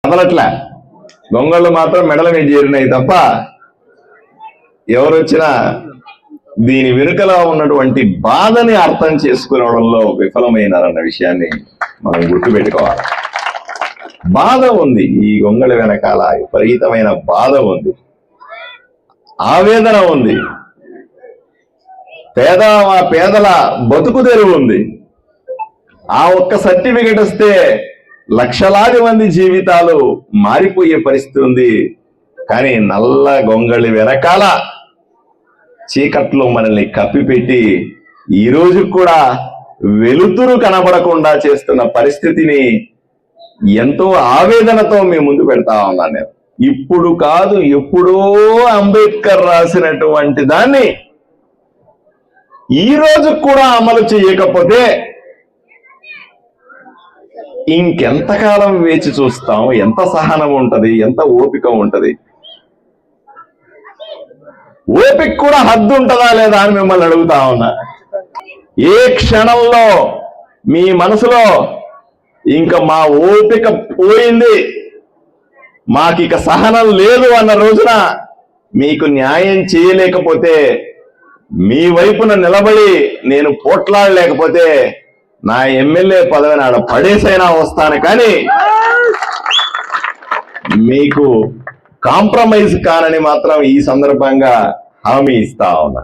కదలట్లా, గొంగళ్ళు మాత్రం మెడల మీద చేరినాయి తప్ప ఎవరొచ్చినా దీని వెనుకలో ఉన్నటువంటి బాధని అర్థం చేసుకోవడంలో విఫలమైనారన్న విషయాన్ని మనం గుర్తుపెట్టుకోవాలి. బాధ ఉంది, ఈ గొంగళి వెనకాల విపరీతమైన బాధ ఉంది, ఆవేదన ఉంది, పేదల బతుకు తెరువు ఉంది. ఆ ఒక్క సర్టిఫికెట్ వస్తే లక్షలాది మంది జీవితాలు మారిపోయే పరిస్థితి ఉంది. కానీ నల్ల గొంగళి వెనకాల చీకట్లో మనల్ని కప్పిపెట్టి ఈ రోజు కూడా వెలుతురు కనబడకుండా చేస్తున్న పరిస్థితిని ఎంతో ఆవేదనతో మేము ముందు పెడతా ఉన్నాను. నేను ఇప్పుడు కాదు, ఎప్పుడో అంబేద్కర్ రాసినటువంటి దాన్ని ఈ రోజు కూడా అమలు చేయకపోతే ఇంకెంతకాలం వేచి చూస్తాం? ఎంత సహనం ఉంటది, ఎంత ఓపిక ఉంటది? ఓపిక కూడా హద్దు ఉంటుందా లేదా అని మిమ్మల్ని అడుగుతా ఉన్నా. ఏ క్షణంలో మీ మనసులో ఇంకా మా ఓపిక పోయింది, మాకిక సహనం లేదు అన్న రోజున మీకు న్యాయం చేయలేకపోతే, మీ వైపున నిలబడి నేను పోట్లాడలేకపోతే నా ఎమ్మెల్యే పదవిని ఆడ పడేసైనా వస్తాను, కానీ మీకు కాంప్రమైజ్ కానని మాత్రం ఈ సందర్భంగా హామీ ఇస్తా ఉన్నా.